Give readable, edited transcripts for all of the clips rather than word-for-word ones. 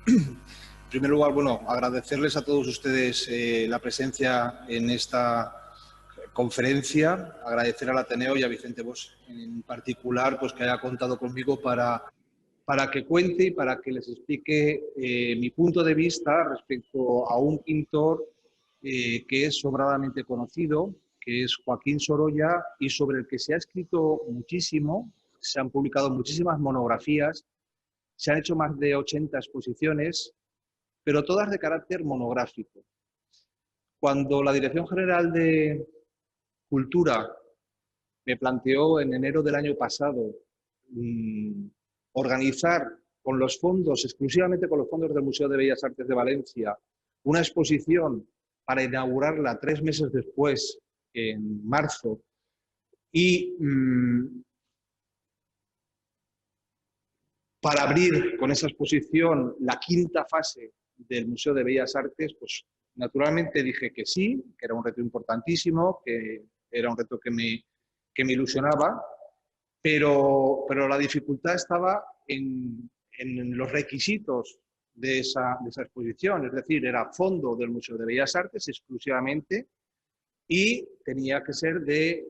En primer lugar, bueno, agradecerles a todos ustedes la presencia en esta conferencia, agradecer al Ateneo y a Vicente Bosch en particular, pues que haya contado conmigo para que cuente y para que les explique mi punto de vista respecto a un pintor que es sobradamente conocido, que es Joaquín Sorolla, y sobre el que se ha escrito muchísimo, se han publicado muchísimas monografías, se han hecho más de 80 exposiciones, pero todas de carácter monográfico. Cuando la Dirección General de Cultura me planteó en enero del año pasado organizar con los fondos, exclusivamente con los fondos del Museo de Bellas Artes de Valencia, una exposición para inaugurarla 3 meses después, en marzo, y para abrir con esa exposición la 5ª fase del Museo de Bellas Artes, pues naturalmente dije que sí, que era un reto importantísimo, que era un reto que me ilusionaba, pero la dificultad estaba en los requisitos de esa exposición, es decir, era fondo del Museo de Bellas Artes exclusivamente y tenía que ser de,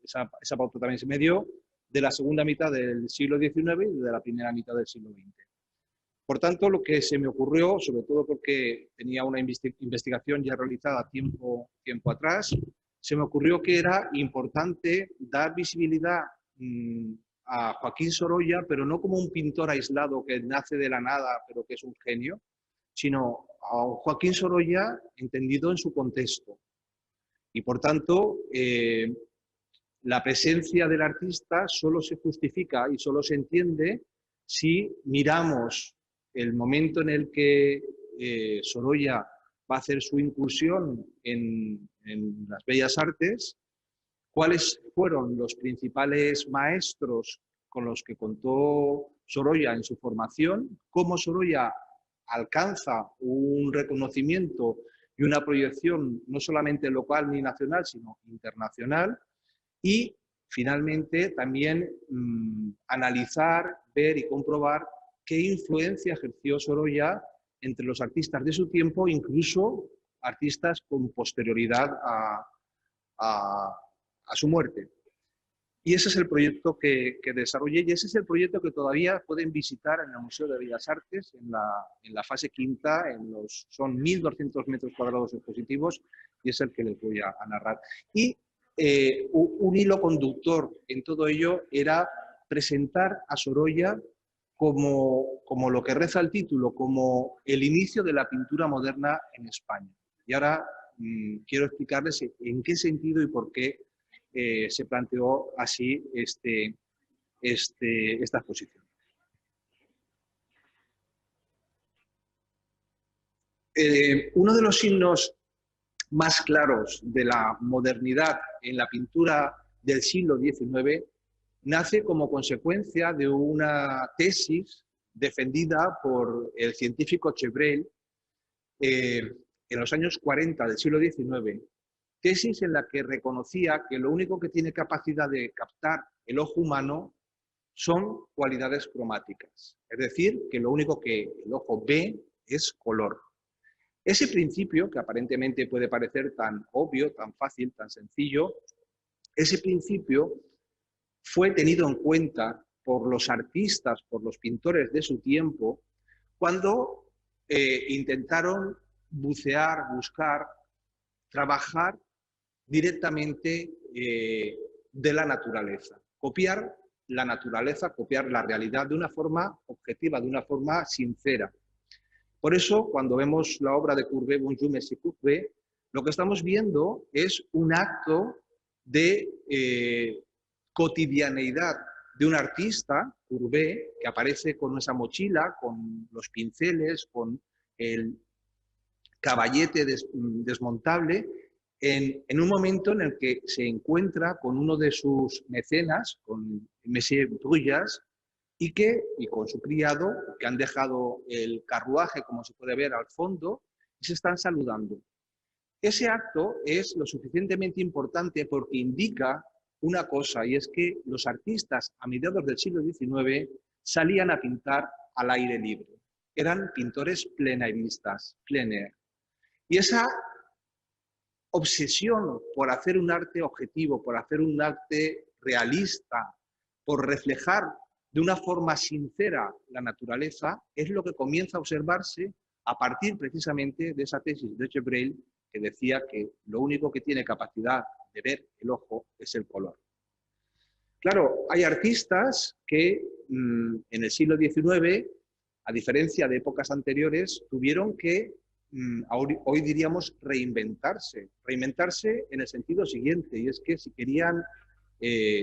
esa pauta también se me dio, de la segunda mitad del siglo XIX y de la primera mitad del siglo XX. Por tanto, lo que se me ocurrió, sobre todo porque tenía una investigación ya realizada tiempo atrás, se me ocurrió que era importante dar visibilidad a Joaquín Sorolla, pero no como un pintor aislado que nace de la nada, pero que es un genio, sino a Joaquín Sorolla entendido en su contexto. Y por tanto, la presencia del artista solo se justifica y solo se entiende si miramos el momento en el que Sorolla va a hacer su incursión en las bellas artes, cuáles fueron los principales maestros con los que contó Sorolla en su formación, cómo Sorolla alcanza un reconocimiento y una proyección no solamente local ni nacional, sino internacional, y finalmente también analizar, ver y comprobar qué influencia ejerció Sorolla entre los artistas de su tiempo, incluso artistas con posterioridad a su muerte. Y ese es el proyecto que desarrollé y ese es el proyecto que todavía pueden visitar en el Museo de Bellas Artes en la fase 5ª, son 1.200 metros cuadrados expositivos y es el que les voy a narrar. Y un hilo conductor en todo ello era presentar a Sorolla como lo que reza el título, como el inicio de la pintura moderna en España. Y ahora quiero explicarles en qué sentido y por qué se planteó así esta exposición. Uno de los signos más claros de la modernidad en la pintura del siglo XIX nace como consecuencia de una tesis defendida por el científico Chevreul en los años 40 del siglo XIX, tesis en la que reconocía que lo único que tiene capacidad de captar el ojo humano son cualidades cromáticas, es decir, que lo único que el ojo ve es color. Ese principio, que aparentemente puede parecer tan obvio, tan fácil, tan sencillo, ese principio fue tenido en cuenta por los artistas, por los pintores de su tiempo, cuando intentaron bucear, buscar, trabajar directamente de la naturaleza, copiar la naturaleza, copiar la realidad de una forma objetiva, de una forma sincera. Por eso, cuando vemos la obra de Courbet, Bonjour, Monsieur Courbet, lo que estamos viendo es un acto de cotidianeidad de un artista, Courbet, que aparece con esa mochila, con los pinceles, con el caballete desmontable, en un momento en el que se encuentra con uno de sus mecenas, con Monsieur Bruyas, y con su criado, que han dejado el carruaje, como se puede ver al fondo, y se están saludando. Ese acto es lo suficientemente importante porque indica una cosa, y es que los artistas a mediados del siglo XIX salían a pintar al aire libre. eran pintores plenairistas, plein air. Y esa obsesión por hacer un arte objetivo, por hacer un arte realista, por reflejar de una forma sincera la naturaleza, es lo que comienza a observarse a partir precisamente de esa tesis de Gebrel, que decía que lo único que tiene capacidad de ver el ojo es el color. Claro, hay artistas que en el siglo XIX, a diferencia de épocas anteriores, tuvieron que, hoy diríamos, reinventarse. Reinventarse en el sentido siguiente, y es que si querían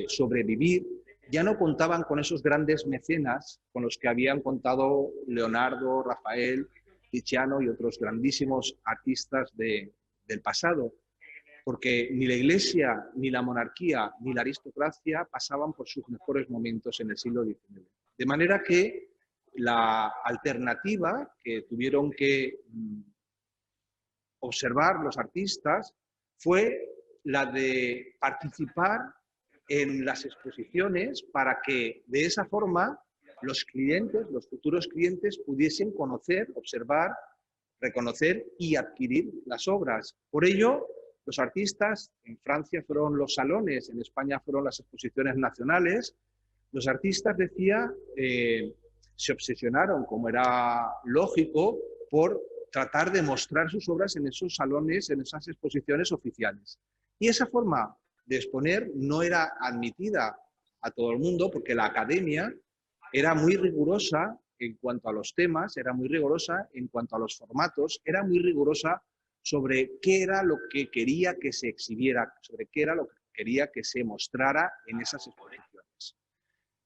sobrevivir, ya no contaban con esos grandes mecenas con los que habían contado Leonardo, Rafael, Tiziano y otros grandísimos artistas del pasado, porque ni la Iglesia, ni la monarquía, ni la aristocracia pasaban por sus mejores momentos en el siglo XIX. De manera que la alternativa que tuvieron que observar los artistas fue la de participar en las exposiciones para que de esa forma los clientes, los futuros clientes, pudiesen conocer, observar, reconocer y adquirir las obras. Por ello, los artistas, en Francia fueron los salones, en España fueron las exposiciones nacionales, los artistas, decía, se obsesionaron, como era lógico, por tratar de mostrar sus obras en esos salones, en esas exposiciones oficiales. Y esa forma de exponer no era admitida a todo el mundo porque la academia era muy rigurosa en cuanto a los temas, era muy rigurosa en cuanto a los formatos, era muy rigurosa sobre qué era lo que quería que se exhibiera, sobre qué era lo que quería que se mostrara en esas exposiciones.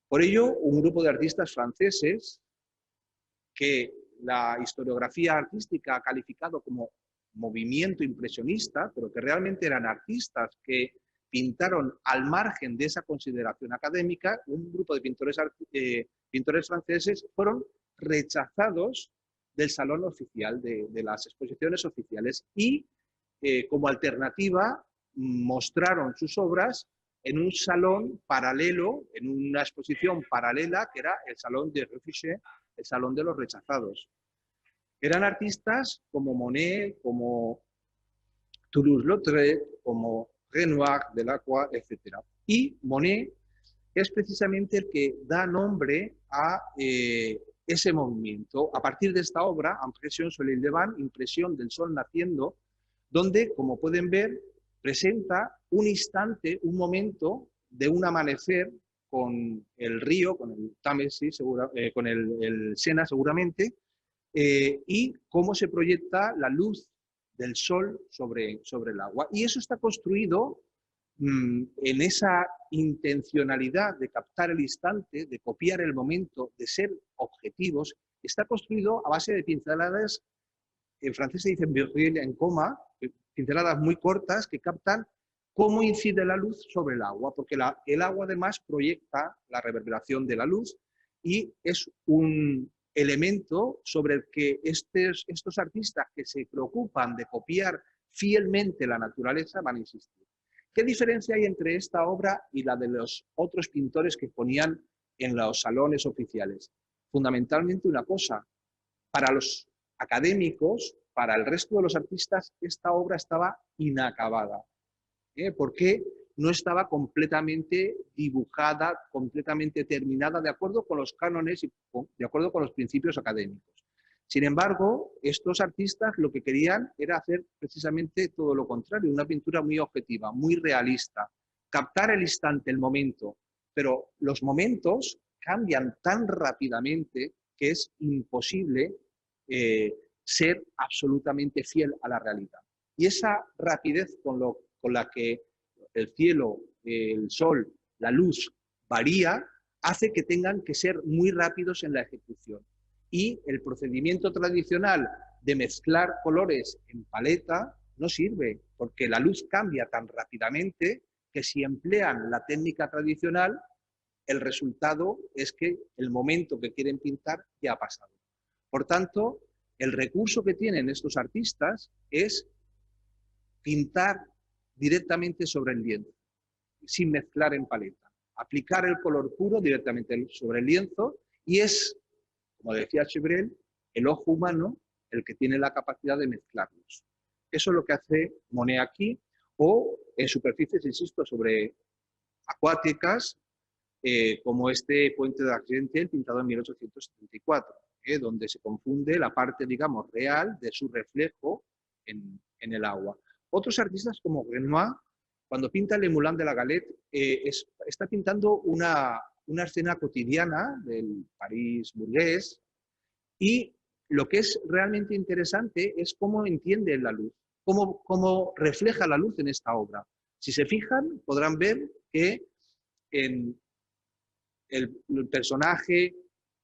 Por ello, un grupo de artistas franceses que la historiografía artística ha calificado como movimiento impresionista, pero que realmente eran artistas que pintaron al margen de esa consideración académica, un grupo de pintores franceses fueron rechazados del salón oficial, de las exposiciones oficiales, y como alternativa mostraron sus obras en un salón paralelo, en una exposición paralela, que era el Salón de Réfugiés, el Salón de los Rechazados. Eran artistas como Monet, como Toulouse-Lautrec, como Renoir, Delacroix, etc. Y Monet es precisamente el que da nombre a ese movimiento. A partir de esta obra, Impression sur le Levant, Impresión del Sol Naciendo, donde, como pueden ver, presenta un instante, un momento de un amanecer con el río, con el Támesis, con el Sena seguramente, y cómo se proyecta la luz del sol sobre el agua. Y eso está construido en esa intencionalidad de captar el instante, de copiar el momento, de ser objetivos, está construido a base de pinceladas, en francés se dice virgule en coma, pinceladas muy cortas que captan cómo incide la luz sobre el agua, porque el agua además proyecta la reverberación de la luz y es un elemento sobre el que estos artistas que se preocupan de copiar fielmente la naturaleza van a insistir. ¿Qué diferencia hay entre esta obra y la de los otros pintores que ponían en los salones oficiales? Fundamentalmente una cosa, para los académicos, para el resto de los artistas, esta obra estaba inacabada, porque no estaba completamente dibujada, completamente terminada, de acuerdo con los cánones y de acuerdo con los principios académicos. Sin embargo, estos artistas lo que querían era hacer precisamente todo lo contrario, una pintura muy objetiva, muy realista, captar el instante, el momento, pero los momentos cambian tan rápidamente que es imposible ser absolutamente fiel a la realidad. Y esa rapidez con la que el cielo, el sol, la luz varía, hace que tengan que ser muy rápidos en la ejecución. Y el procedimiento tradicional de mezclar colores en paleta no sirve, porque la luz cambia tan rápidamente que si emplean la técnica tradicional, el resultado es que el momento que quieren pintar ya ha pasado. Por tanto, el recurso que tienen estos artistas es pintar directamente sobre el lienzo, sin mezclar en paleta. Aplicar el color puro directamente sobre el lienzo y es, como decía Gebrel, el ojo humano el que tiene la capacidad de mezclarlos. Eso es lo que hace Monet aquí, o en superficies, insisto, sobre acuáticas, como este puente de Argentiel pintado en 1874, donde se confunde la parte, digamos, real de su reflejo en el agua. Otros artistas como Renoir, cuando pinta Le Moulin de la Galette, está pintando una escena cotidiana del París burgués, y lo que es realmente interesante es cómo entiende la luz, cómo refleja la luz en esta obra. Si se fijan, podrán ver que en el personaje,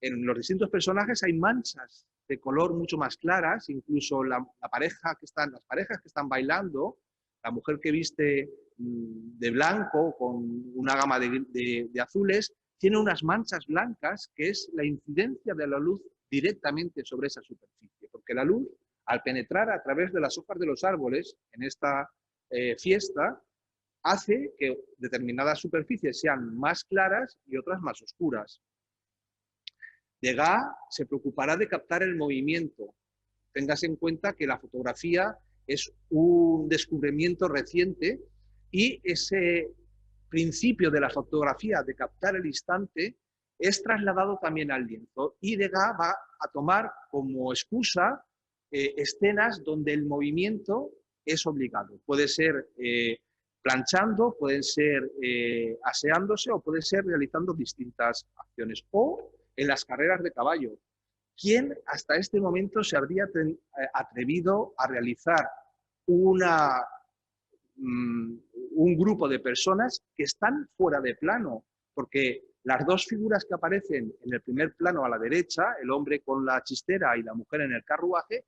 en los distintos personajes hay manchas de color mucho más claras, incluso las parejas que están bailando, la mujer que viste de blanco con una gama de azules, tiene unas manchas blancas que es la incidencia de la luz directamente sobre esa superficie, porque la luz, al penetrar a través de las hojas de los árboles en esta fiesta, hace que determinadas superficies sean más claras y otras más oscuras. Degas se preocupará de captar el movimiento. Tengas en cuenta que la fotografía es un descubrimiento reciente y ese principio de la fotografía de captar el instante es trasladado también al lienzo, y Degas va a tomar como excusa escenas donde el movimiento es obligado. Puede ser planchando, pueden ser aseándose, o puede ser realizando distintas acciones. O en las carreras de caballo. ¿Quién hasta este momento se habría atrevido a realizar un grupo de personas que están fuera de plano? Porque las dos figuras que aparecen en el primer plano a la derecha, el hombre con la chistera y la mujer en el carruaje,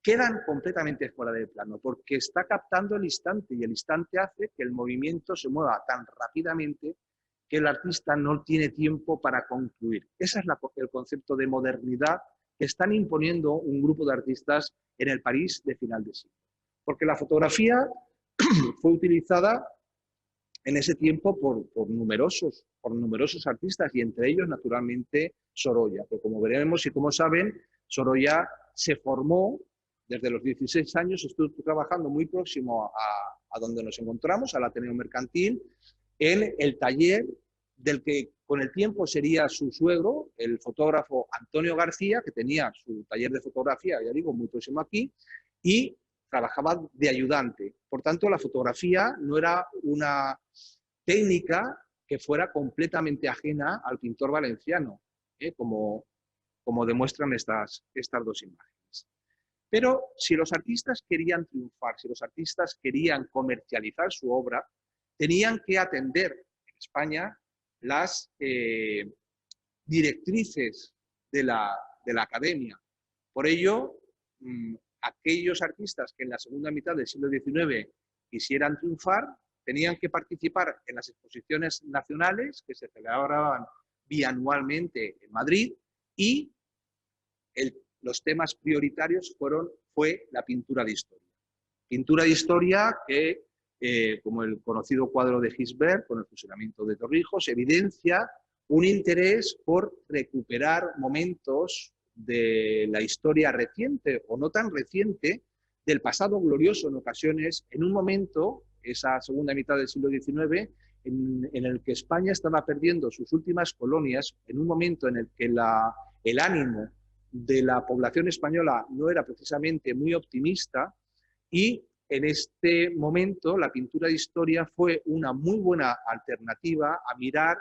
quedan completamente fuera de plano, porque está captando el instante, y el instante hace que el movimiento se mueva tan rápidamente que el artista no tiene tiempo para concluir. Ese es el concepto de modernidad que están imponiendo un grupo de artistas en el París de final de siglo. Porque la fotografía fue utilizada en ese tiempo por numerosos artistas, y entre ellos, naturalmente, Sorolla. Pero como veremos y como saben, Sorolla se formó desde los 16 años, estuvo trabajando muy próximo a donde nos encontramos, al Ateneo Mercantil, en el taller del que con el tiempo sería su suegro, el fotógrafo Antonio García, que tenía su taller de fotografía, ya digo, muy próximo aquí, y trabajaba de ayudante. Por tanto, la fotografía no era una técnica que fuera completamente ajena al pintor valenciano, como demuestran estas dos imágenes. Pero si los artistas querían triunfar, si los artistas querían comercializar su obra, tenían que atender en España las directrices de la academia. Por ello, aquellos artistas que en la segunda mitad del siglo XIX quisieran triunfar, tenían que participar en las exposiciones nacionales que se celebraban bianualmente en Madrid, y los temas prioritarios fue la pintura de historia. Pintura de historia que, como el conocido cuadro de Gisbert, con el fusilamiento de Torrijos, evidencia un interés por recuperar momentos de la historia reciente o no tan reciente, del pasado glorioso en ocasiones, en un momento, esa segunda mitad del siglo XIX, en el que España estaba perdiendo sus últimas colonias, en un momento en el que el ánimo de la población española no era precisamente muy optimista, y en este momento la pintura de historia fue una muy buena alternativa a mirar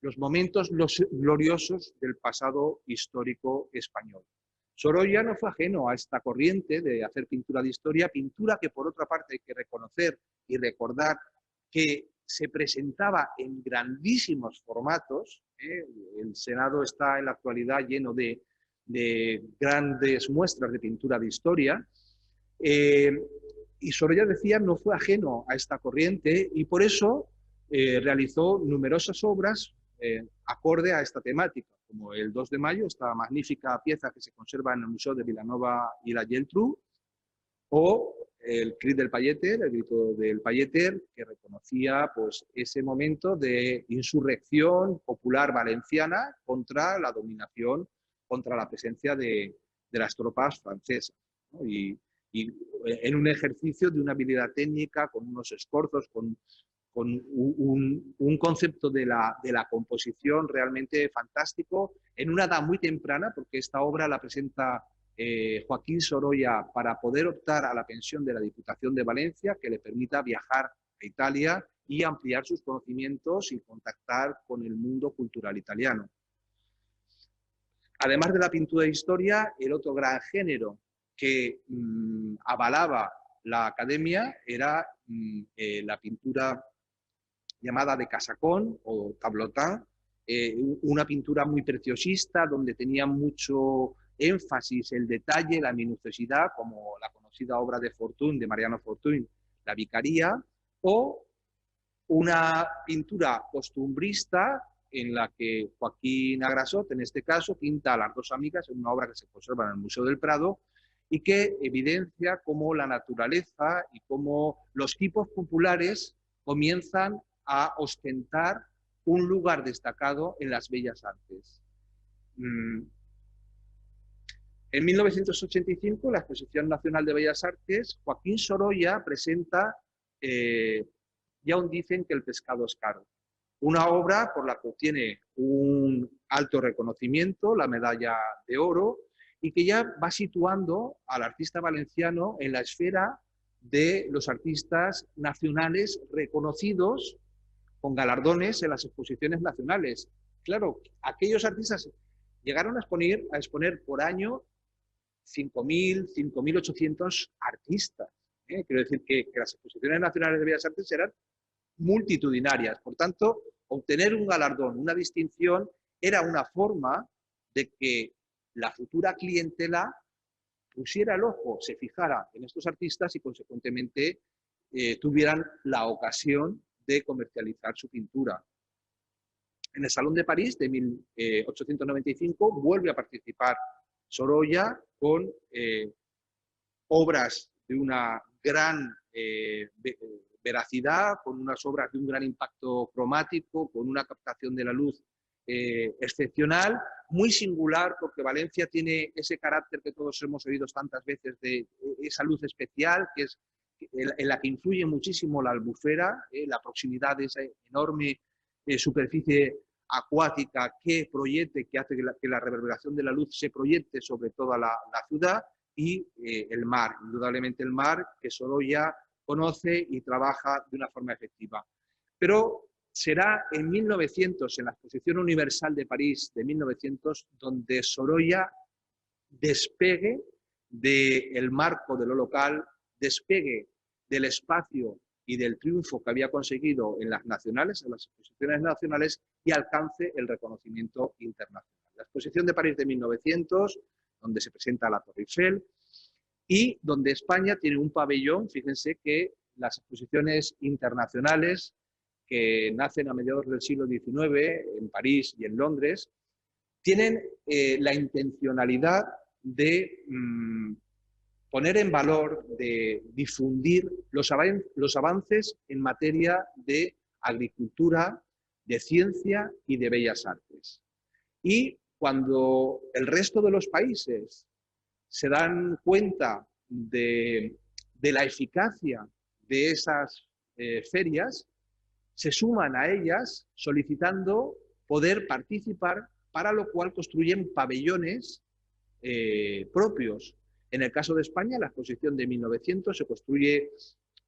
los momentos gloriosos del pasado histórico español. Sorolla no fue ajeno a esta corriente de hacer pintura de historia, pintura que por otra parte hay que reconocer y recordar que se presentaba en grandísimos formatos. El Senado está en la actualidad lleno de grandes muestras de pintura de historia. Y Sorolla, decía, no fue ajeno a esta corriente, y por eso realizó numerosas obras acorde a esta temática, como el 2 de mayo, esta magnífica pieza que se conserva en el Museo de Vilanova y la Geltrú, o el Crit del Palleter, el grito del Palleter, que reconocía pues, ese momento de insurrección popular valenciana contra la dominación, contra la presencia de de las tropas francesas, ¿no? Y en un ejercicio de una habilidad técnica, con unos esfuerzos, con un concepto de la composición realmente fantástico, en una edad muy temprana, porque esta obra la presenta Joaquín Sorolla para poder optar a la pensión de la Diputación de Valencia, que le permita viajar a Italia y ampliar sus conocimientos y contactar con el mundo cultural italiano. Además de la pintura de historia, el otro gran género que avalaba la academia era la pintura llamada de casacón o tablotin, una pintura muy preciosista donde tenía mucho énfasis el detalle, la minuciosidad, como la conocida obra de Fortuny, de Mariano Fortuny, La Vicaría, o una pintura costumbrista en la que Joaquín Agrasot, en este caso, pinta a las dos amigas en una obra que se conserva en el Museo del Prado y que evidencia cómo la naturaleza y cómo los tipos populares comienzan a ostentar un lugar destacado en las bellas artes. En 1985, en la Exposición Nacional de Bellas Artes, Joaquín Sorolla presenta Y aún dicen que el pescado es caro. Una obra por la que obtiene un alto reconocimiento, la medalla de oro, y que ya va situando al artista valenciano en la esfera de los artistas nacionales reconocidos con galardones en las exposiciones nacionales. Claro, aquellos artistas llegaron a exponer por año 5.000, 5.800 artistas. Quiero decir que las exposiciones nacionales de Bellas Artes eran multitudinarias. Por tanto, obtener un galardón, una distinción, era una forma de que la futura clientela pusiera el ojo, se fijara en estos artistas y, consecuentemente, tuvieran la ocasión de comercializar su pintura. En el Salón de París de 1895 vuelve a participar Sorolla con obras de una gran veracidad, con unas obras de un gran impacto cromático, con una captación de la luz excepcional, muy singular, porque Valencia tiene ese carácter que todos hemos oído tantas veces de esa luz especial, que es en la que influye muchísimo la albufera, la proximidad de esa enorme superficie acuática que proyecte, que hace que la reverberación de la luz se proyecte sobre toda la ciudad, y el mar, indudablemente el mar, que Sorolla conoce y trabaja de una forma efectiva. Pero será en 1900, en la Exposición Universal de París de 1900, donde Sorolla despegue del marco de lo local, despegue del espacio y del triunfo que había conseguido en las nacionales, en las exposiciones nacionales, y alcance el reconocimiento internacional. La Exposición de París de 1900, donde se presenta la Torre Eiffel, y donde España tiene un pabellón. Fíjense que las exposiciones internacionales que nacen a mediados del siglo XIX en París y en Londres tienen la intencionalidad de poner en valor, de difundir los avances en materia de agricultura, de ciencia y de bellas artes. Y cuando el resto de los países se dan cuenta de la eficacia de esas ferias, se suman a ellas solicitando poder participar, para lo cual construyen pabellones propios. En el caso de España, la exposición de 1900 se construye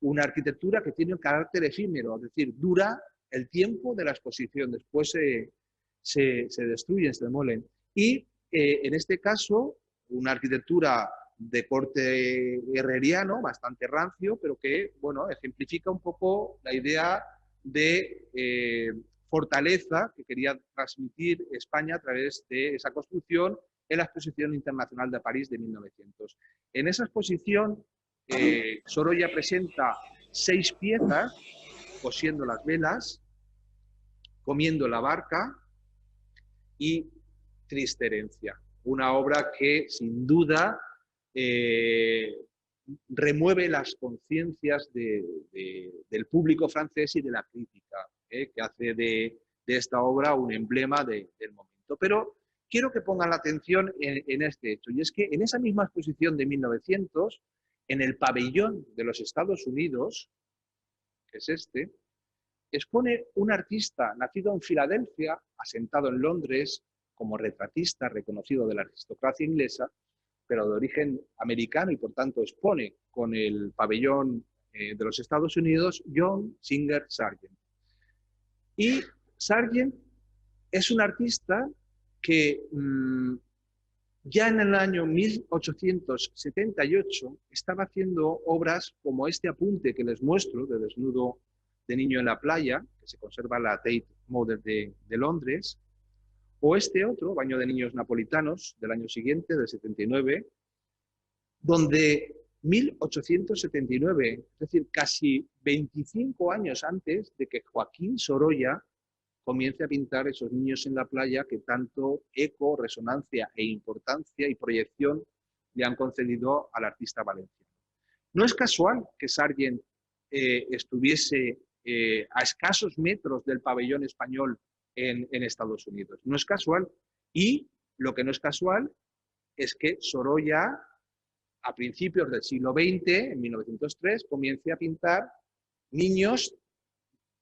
una arquitectura que tiene un carácter efímero, es decir, dura el tiempo de la exposición, después se destruyen, se demolen. Y en este caso, una arquitectura de corte herreriano, bastante rancio, pero que, bueno, ejemplifica un poco la idea de fortaleza que quería transmitir España a través de esa construcción en la Exposición Internacional de París de 1900. En esa exposición, Sorolla presenta 6 piezas, cosiendo las velas, comiendo la barca y Triste herencia. Una obra que, sin duda, remueve las conciencias del público francés y de la crítica, que hace de esta obra un emblema del momento. Pero quiero que pongan la atención en este hecho, y es que en esa misma exposición de 1900, en el pabellón de los Estados Unidos, que es este, expone un artista nacido en Filadelfia, asentado en Londres como retratista reconocido de la aristocracia inglesa, pero de origen americano y por tanto expone con el pabellón de los Estados Unidos, John Singer Sargent. Y Sargent es un artista que ya en el año 1878 estaba haciendo obras como este apunte que les muestro de desnudo de niño en la playa, que se conserva en la Tate Modern de Londres, o este otro, Baño de niños napolitanos, del año siguiente, del 79, donde 1879, es decir, casi 25 años antes de que Joaquín Sorolla comience a pintar esos niños en la playa que tanto eco, resonancia e importancia y proyección le han concedido al artista valenciano. No es casual que Sargent estuviese a escasos metros del pabellón español en Estados Unidos. No es casual. Y lo que no es casual es que Sorolla, a principios del siglo XX, en 1903, comience a pintar niños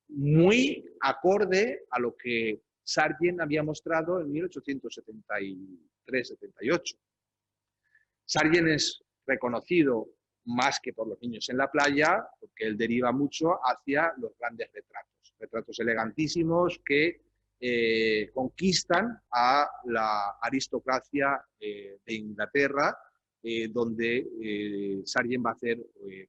muy acorde a lo que Sargent había mostrado en 1873-78. Sargent es reconocido más que por los niños en la playa, porque él deriva mucho hacia los grandes retratos, retratos elegantísimos que conquistan a la aristocracia de Inglaterra, donde Sargent va a hacer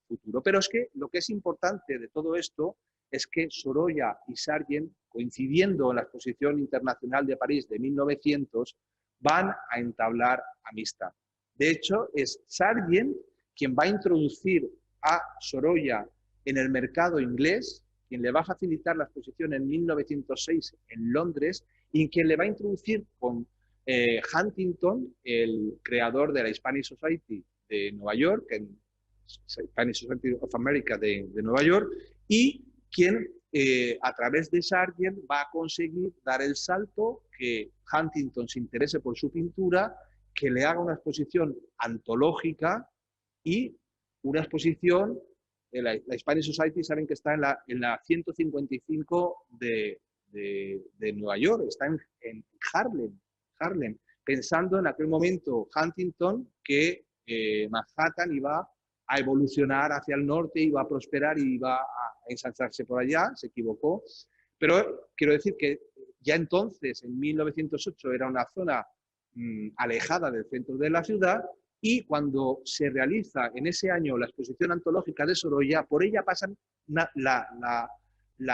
futuro. Pero es que lo que es importante de todo esto es que Sorolla y Sargent, coincidiendo en la Exposición Internacional de París de 1900, van a entablar amistad. De hecho, es Sargent quien va a introducir a Sorolla en el mercado inglés, quien le va a facilitar la exposición en 1906 en Londres y quien le va a introducir con Huntington, el creador de la Hispanic Society de Nueva York, Hispanic Society of America de Nueva York, y quien a través de Sargent va a conseguir dar el salto, que Huntington se interese por su pintura, que le haga una exposición antológica y una exposición, la Hispanic Society saben que está en la 155 de Nueva York, está en Harlem, pensando en aquel momento Huntington que Manhattan iba a evolucionar hacia el norte, iba a prosperar y iba a ensancharse por allá, se equivocó. Pero quiero decir que ya entonces, en 1908, era una zona alejada del centro de la ciudad, y cuando se realiza en ese año la exposición antológica de Sorolla, por ella pasan la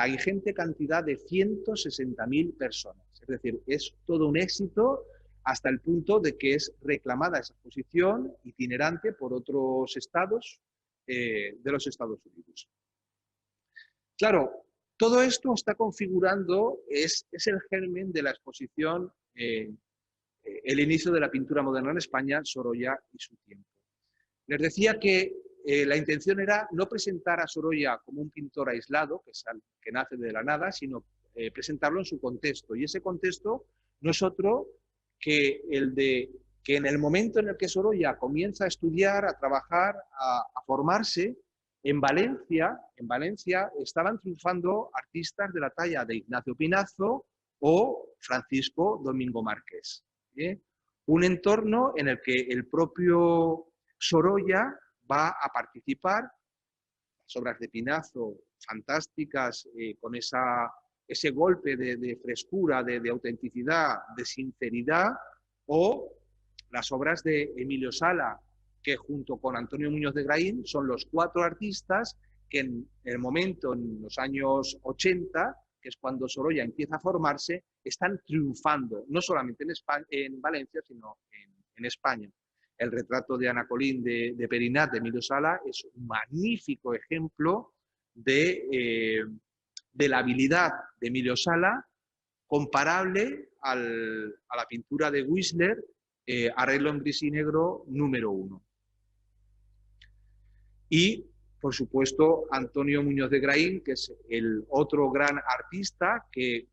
ingente cantidad de 160.000 personas. Es decir, es todo un éxito hasta el punto de que es reclamada esa exposición itinerante por otros estados de los Estados Unidos. Claro, todo esto está configurando, es el germen de la exposición el inicio de la pintura moderna en España, Sorolla y su tiempo. Les decía que la intención era no presentar a Sorolla como un pintor aislado, que nace de la nada, sino presentarlo en su contexto. Y ese contexto no es otro que el de que en el momento en el que Sorolla comienza a estudiar, a trabajar, a formarse, en Valencia estaban triunfando artistas de la talla de Ignacio Pinazo o Francisco Domingo Márquez. Un entorno en el que el propio Sorolla va a participar, las obras de Pinazo fantásticas, con ese golpe de frescura, de autenticidad, de sinceridad, o las obras de Emilio Sala, que junto con Antonio Muñoz de Graín son los 4 artistas que en el momento, en los años 80, que es cuando Sorolla empieza a formarse, están triunfando, no solamente en Valencia, sino en España. El retrato de Ana Colín de Perinat, de Emilio Sala, es un magnífico ejemplo de la habilidad de Emilio Sala, comparable a la pintura de Whistler, Arreglo en gris y negro número 1. Y, por supuesto, Antonio Muñoz de Graín, que es el otro gran artista que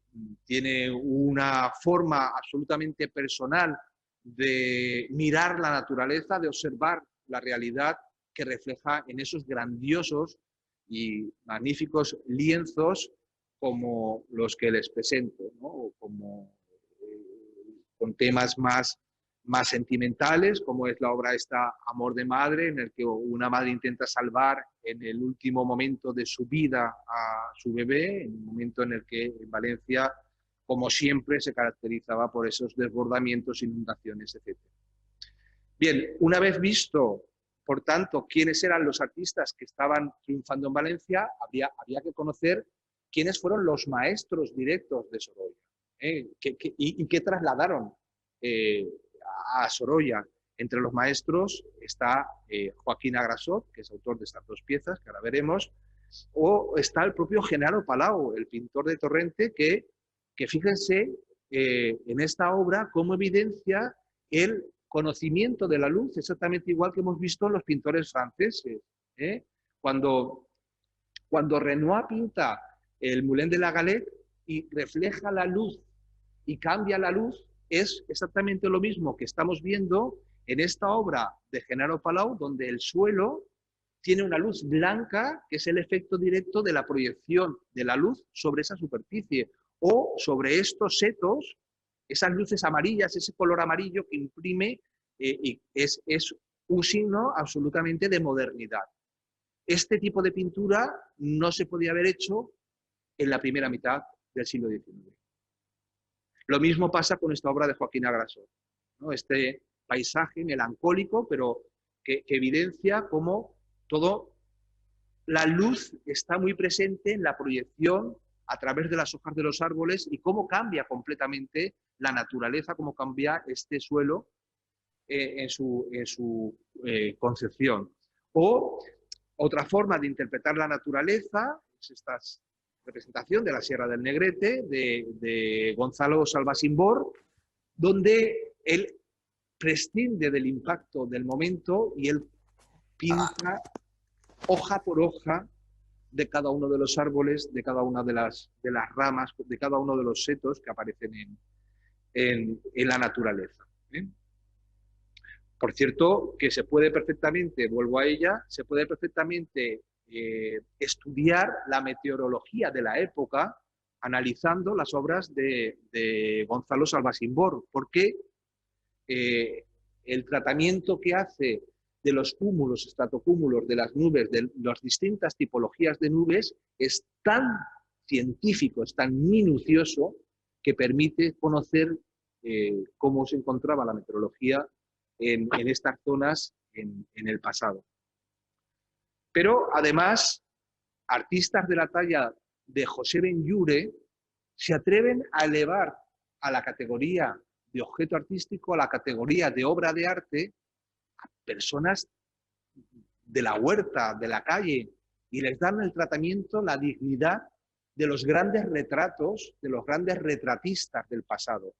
tiene una forma absolutamente personal de mirar la naturaleza, de observar la realidad que refleja en esos grandiosos y magníficos lienzos como los que les presento, ¿no? O como, con temas más sentimentales, como es la obra esta Amor de Madre, en el que una madre intenta salvar en el último momento de su vida a su bebé, en un momento en el que en Valencia, como siempre, se caracterizaba por esos desbordamientos, inundaciones, etc. Bien, una vez visto, por tanto, quiénes eran los artistas que estaban triunfando en Valencia, había que conocer quiénes fueron los maestros directos de Sorolla, y qué trasladaron a Sorolla. Entre los maestros está Joaquín Agrasó, que es autor de estas dos piezas, que ahora veremos, o está el propio Genaro Palau, el pintor de Torrente, que fíjense en esta obra cómo evidencia el conocimiento de la luz, exactamente igual que hemos visto en los pintores franceses. Cuando Renoir pinta el Moulin de la Galette y refleja la luz y cambia la luz, es exactamente lo mismo que estamos viendo en esta obra de Genaro Palau, donde el suelo tiene una luz blanca, que es el efecto directo de la proyección de la luz sobre esa superficie, o sobre estos setos, esas luces amarillas, ese color amarillo que imprime, y es un signo absolutamente de modernidad. Este tipo de pintura no se podía haber hecho en la primera mitad del siglo XIX. Lo mismo pasa con esta obra de Joaquín Agrasó, ¿no? Este paisaje melancólico, pero que evidencia cómo todo la luz está muy presente en la proyección a través de las hojas de los árboles y cómo cambia completamente la naturaleza, cómo cambia este suelo en su concepción. O otra forma de interpretar la naturaleza es esta representación de la Sierra del Negrete de Gonzalo Salvasimbor, donde él prescinde del impacto del momento y él pinta hoja por hoja de cada uno de los árboles, de cada una de las ramas, de cada uno de los setos que aparecen en la naturaleza. Por cierto, que se puede perfectamente, vuelvo a ella, se puede perfectamente estudiar la meteorología de la época analizando las obras de Gonzalo Salvasimbor, porque el tratamiento que hace de los cúmulos, estratocúmulos, de las nubes, de las distintas tipologías de nubes, es tan científico, es tan minucioso, que permite conocer cómo se encontraba la meteorología en estas zonas en el pasado. Pero además, artistas de la talla de José Benlliure se atreven a elevar a la categoría de objeto artístico, a la categoría de obra de arte, a personas de la huerta, de la calle, y les dan el tratamiento, la dignidad de los grandes retratos, de los grandes retratistas del pasado.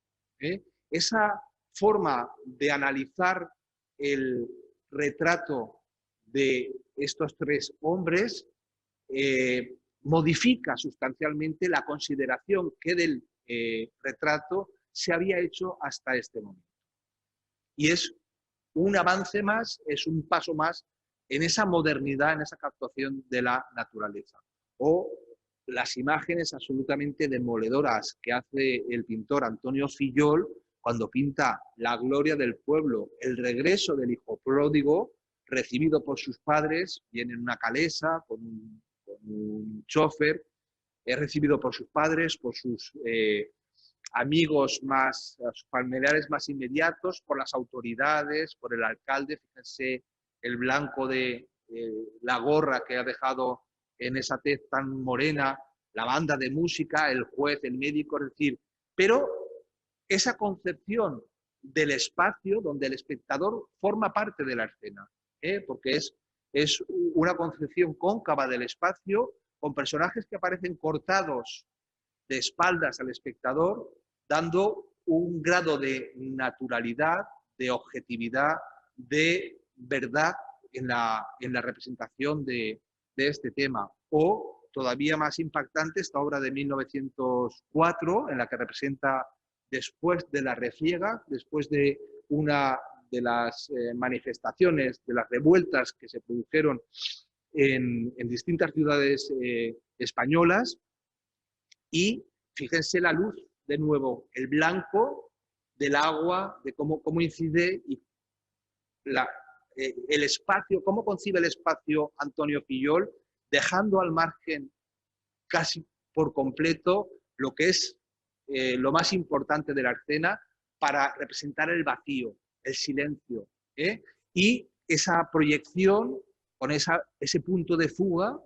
Esa forma de analizar el retrato de estos tres hombres modifica sustancialmente la consideración que del retrato se había hecho hasta este momento. Y es un avance más, es un paso más en esa modernidad, en esa captación de la naturaleza. O las imágenes absolutamente demoledoras que hace el pintor Antonio Fillol cuando pinta la gloria del pueblo, el regreso del hijo pródigo, recibido por sus padres, viene en una calesa con un chofer, es recibido por sus padres, por sus amigos más, sus familiares más inmediatos, por las autoridades, por el alcalde. Fíjense el blanco de la gorra que ha dejado en esa tez tan morena, la banda de música, el juez, el médico, es decir, pero esa concepción del espacio donde el espectador forma parte de la escena, porque es una concepción cóncava del espacio con personajes que aparecen cortados de espaldas al espectador, dando un grado de naturalidad, de objetividad, de verdad en la representación de este tema. O todavía más impactante esta obra de 1904, en la que representa después de la refriega, después de una de las manifestaciones, de las revueltas que se produjeron en distintas ciudades españolas, y fíjense la luz, de nuevo, el blanco del agua, de cómo incide y el espacio, cómo concibe el espacio Antonio Fillol, dejando al margen casi por completo lo que es lo más importante de la escena para representar el vacío, el silencio, y esa proyección con ese punto de fuga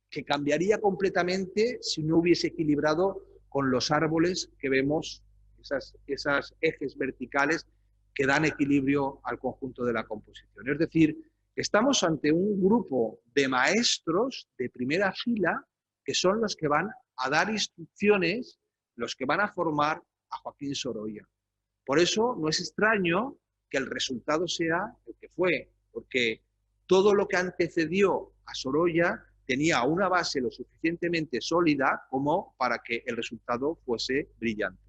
que cambiaría completamente si no hubiese equilibrado con los árboles que vemos, esas ejes verticales que dan equilibrio al conjunto de la composición. Es decir, estamos ante un grupo de maestros de primera fila que son los que van a dar instrucciones, los que van a formar a Joaquín Sorolla. Por eso no es extraño que el resultado sea el que fue, porque todo lo que antecedió a Sorolla tenía una base lo suficientemente sólida como para que el resultado fuese brillante.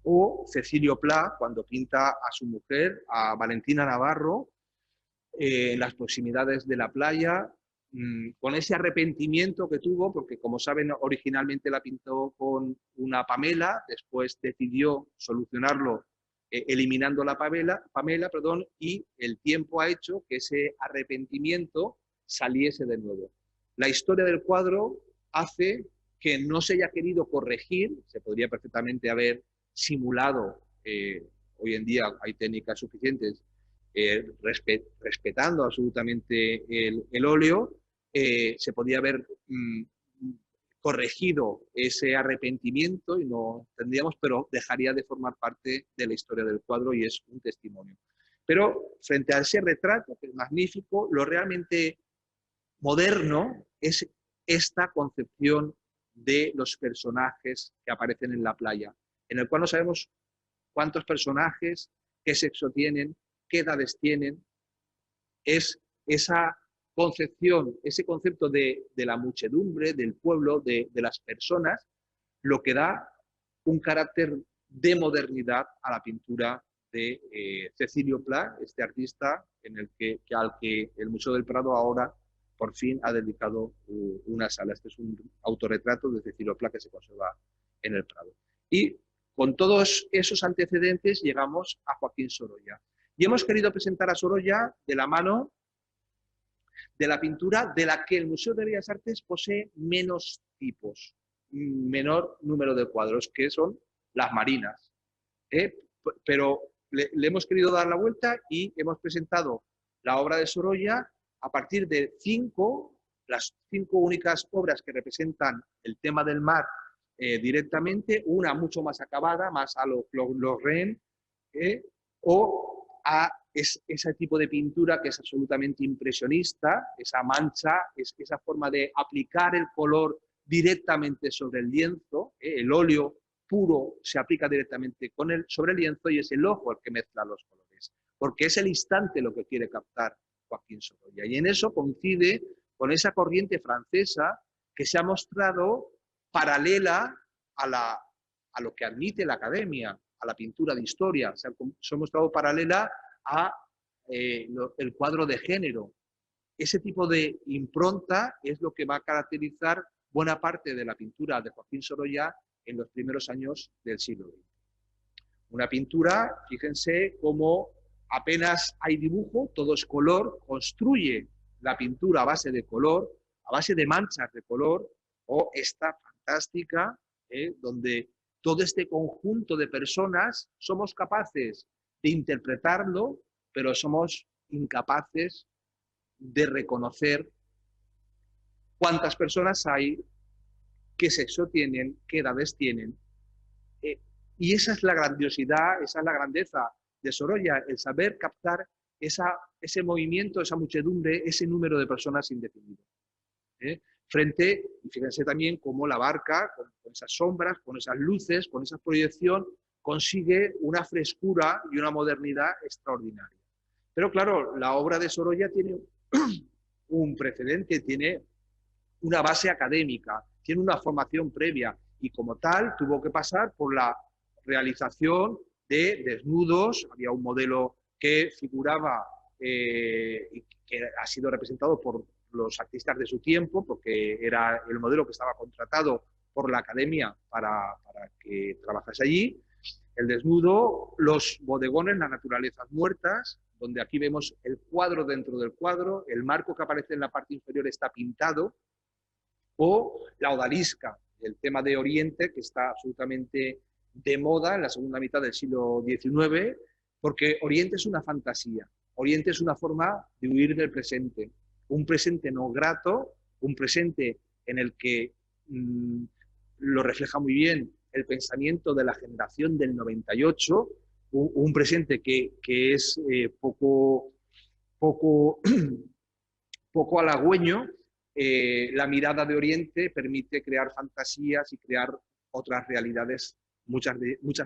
O Cecilio Pla, cuando pinta a su mujer, a Valentina Navarro, en las proximidades de la playa, con ese arrepentimiento que tuvo, porque como saben, originalmente la pintó con una Pamela, después decidió solucionarlo eliminando la Pamela, y el tiempo ha hecho que ese arrepentimiento saliese de nuevo. La historia del cuadro hace que no se haya querido corregir, se podría perfectamente haber simulado, hoy en día hay técnicas suficientes, respetando absolutamente el óleo, se podía haber corregido ese arrepentimiento y no tendríamos, pero dejaría de formar parte de la historia del cuadro y es un testimonio. Pero frente a ese retrato, que es magnífico, lo realmente moderno es esta concepción de los personajes que aparecen en la playa, en el cual no sabemos cuántos personajes, qué sexo tienen, qué edades tienen. Es esa concepción, ese concepto de la muchedumbre, del pueblo, de las personas, lo que da un carácter de modernidad a la pintura de Cecilio Pla, este artista al que el Museo del Prado ahora por fin ha dedicado una sala. Este es un autorretrato de Cecilio Pla que se conserva en el Prado. Y con todos esos antecedentes llegamos a Joaquín Sorolla. Y hemos querido presentar a Sorolla de la mano de la pintura de la que el Museo de Bellas Artes posee menos tipos, menor número de cuadros, que son las marinas. Pero le hemos querido dar la vuelta y hemos presentado la obra de Sorolla a partir de las cinco únicas obras que representan el tema del mar directamente, una mucho más acabada, más a los Lorraine, o a ese tipo de pintura que es absolutamente impresionista, esa mancha, esa forma de aplicar el color directamente sobre el lienzo, el óleo puro se aplica directamente sobre el lienzo y es el ojo el que mezcla los colores, porque es el instante lo que quiere captar Joaquín Sorolla. Y en eso coincide con esa corriente francesa que se ha mostrado paralela a lo que admite la academia, a la pintura de historia, se ha mostrado paralela a el cuadro de género. Ese tipo de impronta es lo que va a caracterizar buena parte de la pintura de Joaquín Sorolla en los primeros años del siglo XX. Una pintura, fíjense cómo apenas hay dibujo, todo es color, construye la pintura a base de color, a base de manchas de color, o esta fantástica, donde todo este conjunto de personas somos capaces de interpretarlo, pero somos incapaces de reconocer cuántas personas hay, qué sexo tienen, qué edades tienen. Y esa es la grandiosidad, esa es la grandeza de Sorolla, el saber captar ese movimiento, esa muchedumbre, ese número de personas indefinido. Frente, y fíjense también cómo la barca, con esas sombras, con esas luces, con esa proyección, consigue una frescura y una modernidad extraordinaria. Pero claro, la obra de Sorolla tiene un precedente, tiene una base académica, tiene una formación previa y como tal tuvo que pasar por la realización de desnudos. Había un modelo que figuraba y que ha sido representado por los artistas de su tiempo, porque era el modelo que estaba contratado por la academia para que trabajase allí. El desnudo, los bodegones, las naturalezas muertas, donde aquí vemos el cuadro dentro del cuadro, el marco que aparece en la parte inferior está pintado, o la odalisca, el tema de Oriente, que está absolutamente de moda en la segunda mitad del siglo XIX, porque Oriente es una fantasía, Oriente es una forma de huir del presente, un presente no grato, un presente en el que lo refleja muy bien el pensamiento de la generación del 98, un presente que es poco halagüeño. La mirada de Oriente permite crear fantasías y crear otras realidades muchas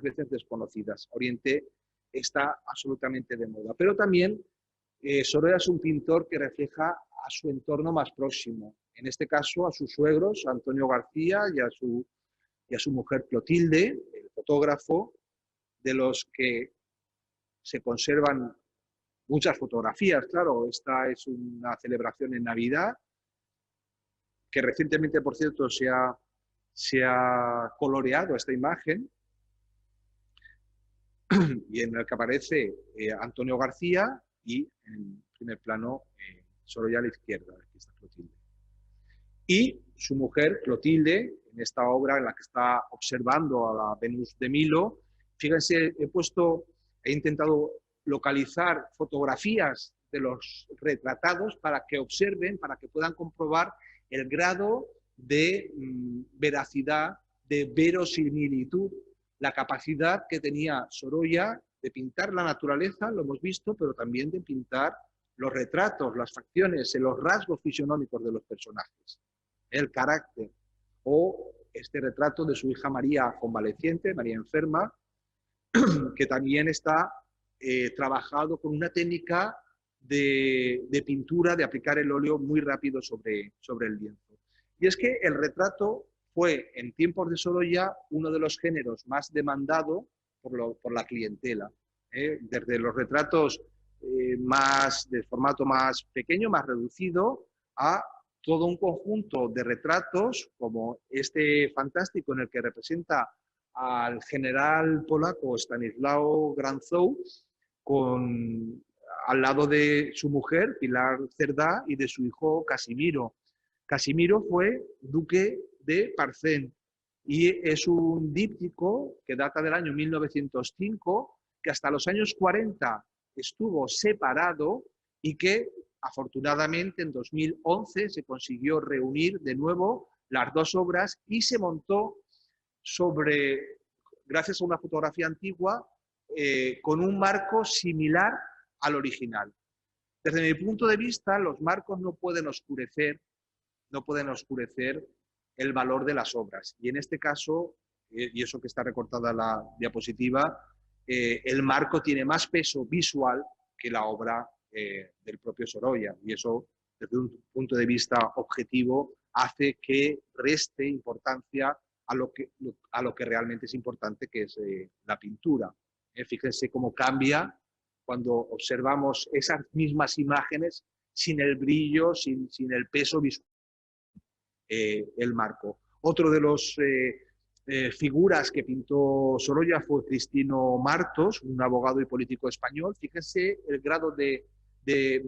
veces desconocidas. Oriente está absolutamente de moda, pero también Sorolla es un pintor que refleja a su entorno más próximo, en este caso a sus suegros, Antonio García y a su mujer Clotilde, el fotógrafo, de los que se conservan muchas fotografías. Claro, esta es una celebración en Navidad, que recientemente, por cierto, se ha coloreado esta imagen, y en el que aparece Antonio García y en primer plano Sorolla a la izquierda, aquí está Clotilde. Y su mujer, Clotilde, en esta obra en la que está observando a la Venus de Milo. Fíjense, he intentado localizar fotografías de los retratados para que observen, para que puedan comprobar el grado de veracidad, de verosimilitud, la capacidad que tenía Sorolla de pintar la naturaleza, lo hemos visto, pero también de pintar los retratos, las facciones, los rasgos fisionómicos de los personajes, el carácter, o este retrato de su hija María convaleciente, María enferma, que también está trabajado con una técnica de pintura, de aplicar el óleo muy rápido sobre el lienzo. Y es que el retrato fue, en tiempos de Sorolla, uno de los géneros más demandado por la clientela. Desde los retratos de formato más pequeño, más reducido, a todo un conjunto de retratos, como este fantástico en el que representa al general polaco Stanislao Granzow, al lado de su mujer, Pilar Cerdá, y de su hijo Casimiro. Casimiro fue duque de Parcén y es un díptico que data del año 1905, que hasta los años 40 estuvo separado y que afortunadamente en 2011 se consiguió reunir de nuevo las dos obras y se montó gracias a una fotografía antigua, con un marco similar al original. Desde mi punto de vista, los marcos no pueden oscurecer el valor de las obras. Y en este caso, y eso que está recortada la diapositiva, el marco tiene más peso visual que la obra del propio Sorolla. Y eso, desde un punto de vista objetivo, hace que reste importancia a lo que realmente es importante, que es la pintura. Fíjense cómo cambia cuando observamos esas mismas imágenes sin el brillo, sin el peso visual, el marco. Otro de los figuras que pintó Sorolla fue Cristino Martos, un abogado y político español. Fíjense el grado de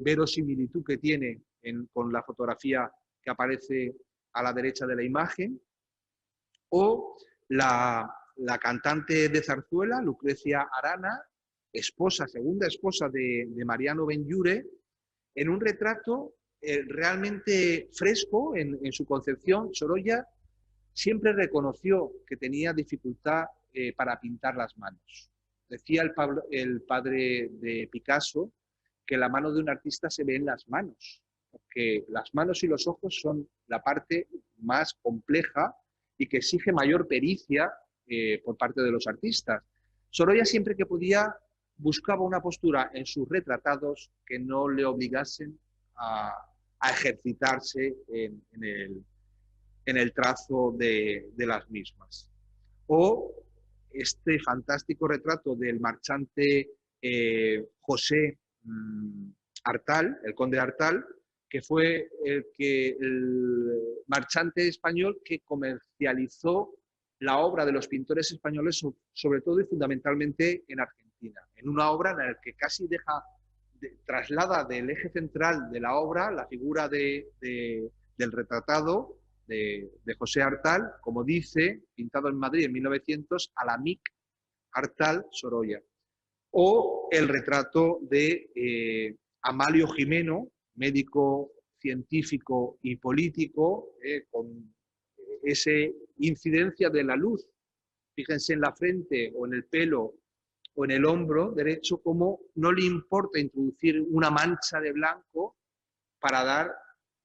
verosimilitud que tiene con la fotografía que aparece a la derecha de la imagen. O la cantante de zarzuela, Lucrecia Arana, segunda esposa de Mariano Benlliure, en un retrato realmente fresco en su concepción. Sorolla siempre reconoció que tenía dificultad para pintar las manos. Decía el padre de Picasso que la mano de un artista se ve en las manos, porque las manos y los ojos son la parte más compleja y que exige mayor pericia por parte de los artistas. Sorolla, siempre que podía, buscaba una postura en sus retratados que no le obligasen a ejercitarse en en el trazo de las mismas. O este fantástico retrato del marchante José Artal, el conde Artal, que fue el marchante español que comercializó la obra de los pintores españoles, sobre todo y fundamentalmente en Argentina, en una obra en la que casi traslada del eje central de la obra la figura del retratado de José Artal, como dice, pintado en Madrid en 1900, a la MIC Artal Sorolla. O el retrato de Amalio Gimeno, médico, científico y político, con esa incidencia de la luz. Fíjense en la frente o en el pelo o en el hombro derecho, como no le importa introducir una mancha de blanco para dar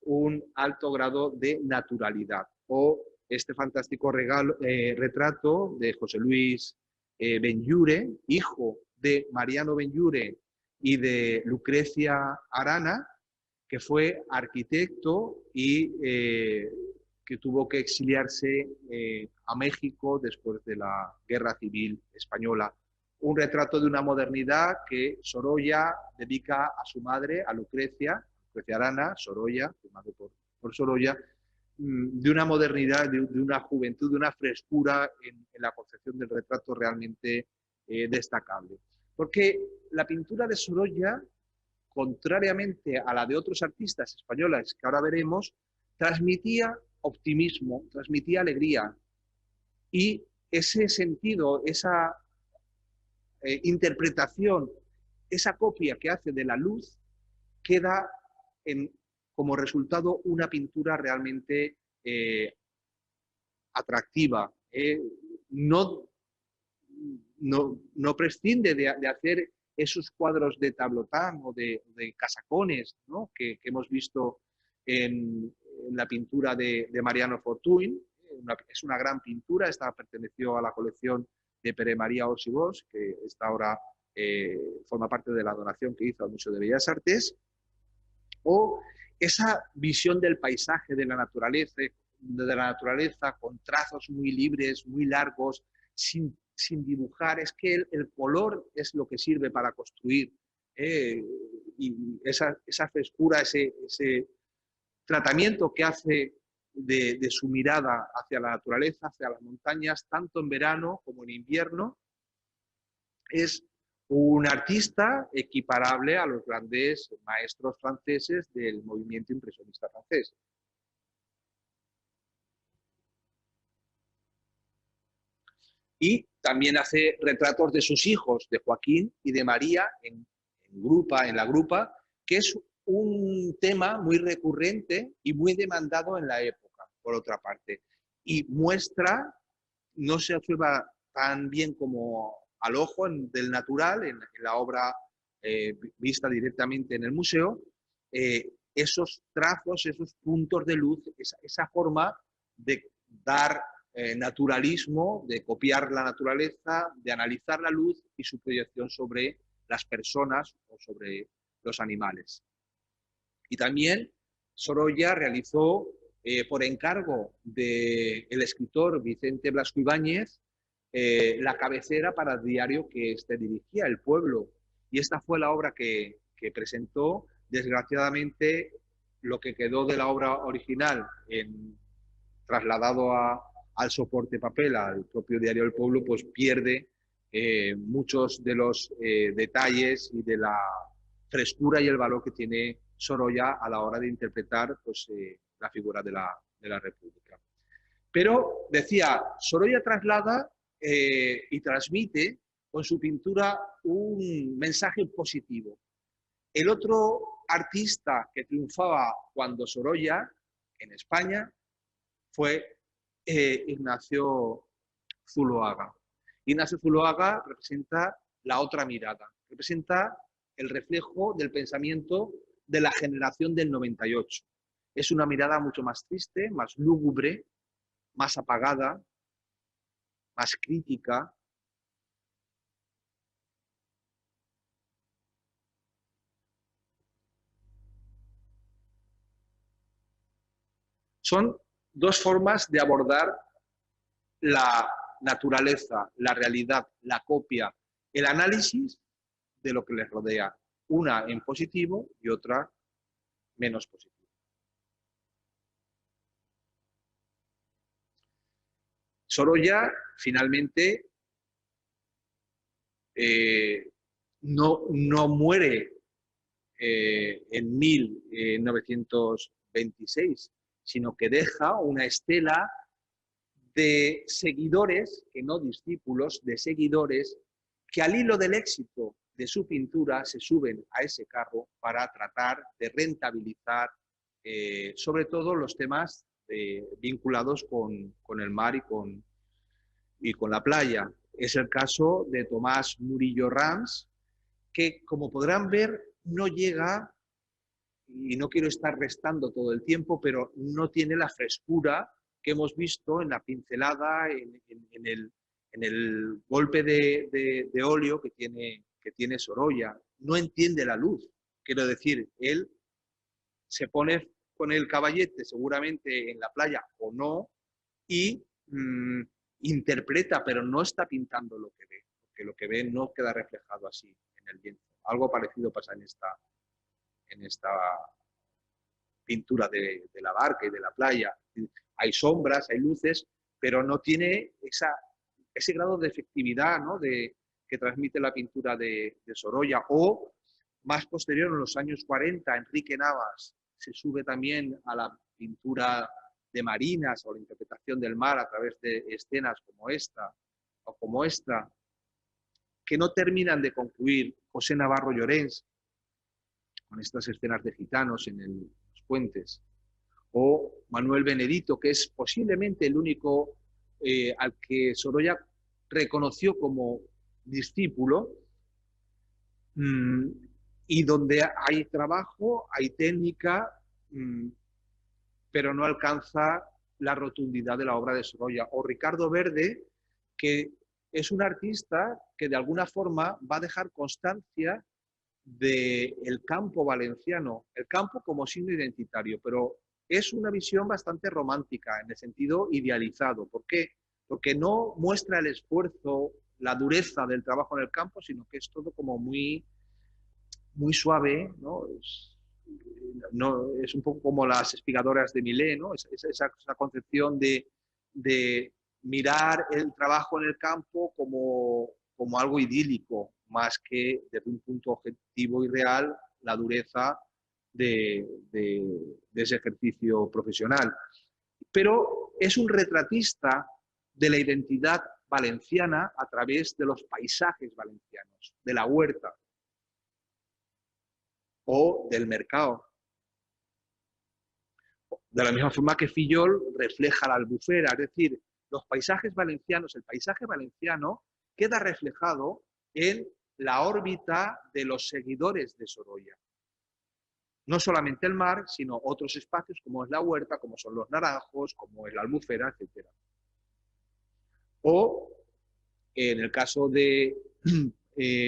un alto grado de naturalidad. O este fantástico retrato de José Luis Benlliure, hijo de Mariano Benlliure y de Lucrecia Arana, que fue arquitecto y que tuvo que exiliarse a México después de la Guerra Civil Española. Un retrato de una modernidad que Sorolla dedica a su madre, a Lucrecia Arana, Sorolla, firmado por Sorolla, de una modernidad, de una juventud, de una frescura en la concepción del retrato realmente destacable. Porque la pintura de Sorolla, contrariamente a la de otros artistas españoles que ahora veremos, transmitía optimismo, transmitía alegría. Y ese sentido, esa interpretación, esa copia que hace de la luz, queda como resultado una pintura realmente atractiva. No prescinde de hacer esos cuadros de tablotán o de casacones, ¿no? que hemos visto en la pintura de Mariano Fortuny. Es una gran pintura, esta perteneció a la colección de Pere María Orsibós, que está ahora forma parte de la donación que hizo al Museo de Bellas Artes. O esa visión del paisaje, de la naturaleza con trazos muy libres, muy largos, sin dibujar. Es que el color es lo que sirve para construir. Y esa frescura, ese tratamiento que hace de su mirada hacia la naturaleza, hacia las montañas, tanto en verano como en invierno, es un artista equiparable a los grandes maestros franceses del movimiento impresionista francés. Y también hace retratos de sus hijos, de Joaquín y de María, en la grupa, que es un tema muy recurrente y muy demandado en la época, por otra parte. Y muestra, no se observa tan bien como al ojo del natural, en la obra vista directamente en el museo, esos trazos, esos puntos de luz, esa forma de dar naturalismo, de copiar la naturaleza, de analizar la luz y su proyección sobre las personas o sobre los animales. Y también Sorolla realizó, por encargo del escritor Vicente Blasco Ibáñez, la cabecera para el diario que dirigía, El Pueblo. Y esta fue la obra que presentó. Desgraciadamente, lo que quedó de la obra original, trasladado al soporte papel, al propio diario El Pueblo, pues pierde muchos de los detalles y de la frescura y el valor que tiene Sorolla a la hora de interpretar pues, la figura de la República. Pero, decía, Sorolla traslada y transmite con su pintura un mensaje positivo. El otro artista que triunfaba cuando Sorolla, en España, fue Ignacio Zuloaga. Ignacio Zuloaga representa la otra mirada, representa el reflejo del pensamiento de la generación del 98. Es una mirada mucho más triste, más lúgubre, más apagada, más crítica. Son dos formas de abordar la naturaleza, la realidad, la copia, el análisis de lo que les rodea. Una en positivo y otra menos positivo. Sorolla, finalmente, no muere en 1926, sino que deja una estela de seguidores, que no discípulos, de seguidores, que al hilo del éxito de su pintura se suben a ese carro para tratar de rentabilizar sobre todo los temas vinculados con el mar y con la playa. Es el caso de Tomás Murillo Rams, que como podrán ver no llega, y no quiero estar restando todo el tiempo, pero no tiene la frescura que hemos visto en la pincelada, en el golpe de óleo que tiene Sorolla. No entiende la luz. Quiero decir, él se pone con el caballete seguramente en la playa o no y interpreta, pero no está pintando lo que ve, porque lo que ve no queda reflejado así en el lienzo. Algo parecido pasa en esta pintura de la barca y de la playa. Hay sombras, hay luces, pero no tiene ese grado de efectividad, ¿no?, que transmite la pintura de Sorolla. O más posterior, en los años 40, Enrique Navas se sube también a la pintura de marinas o la interpretación del mar a través de escenas como esta o como esta, que no terminan de concluir. José Navarro Llorens, con estas escenas de gitanos en los puentes, o Manuel Benedito, que es posiblemente el único al que Sorolla reconoció como discípulo, y donde hay trabajo, hay técnica, pero no alcanza la rotundidad de la obra de Sorolla. O Ricardo Verde, que es un artista que de alguna forma va a dejar constancia del campo valenciano, el campo como signo identitario, pero es una visión bastante romántica, en el sentido idealizado. ¿Por qué? Porque no muestra el esfuerzo, la dureza del trabajo en el campo, sino que es todo como muy suave, ¿no? Es un poco como las espigadoras de Millet, ¿no? Esa concepción de mirar el trabajo en el campo como algo idílico, más que desde un punto objetivo y real la dureza de ese ejercicio profesional. Pero es un retratista de la identidad valenciana a través de los paisajes valencianos, de la huerta o del mercado. De la misma forma que Fillol refleja la Albufera, es decir, los paisajes valencianos, el paisaje valenciano queda reflejado en la órbita de los seguidores de Sorolla. No solamente el mar, sino otros espacios como es la huerta, como son los naranjos, como es la Albufera, etc. O en el caso de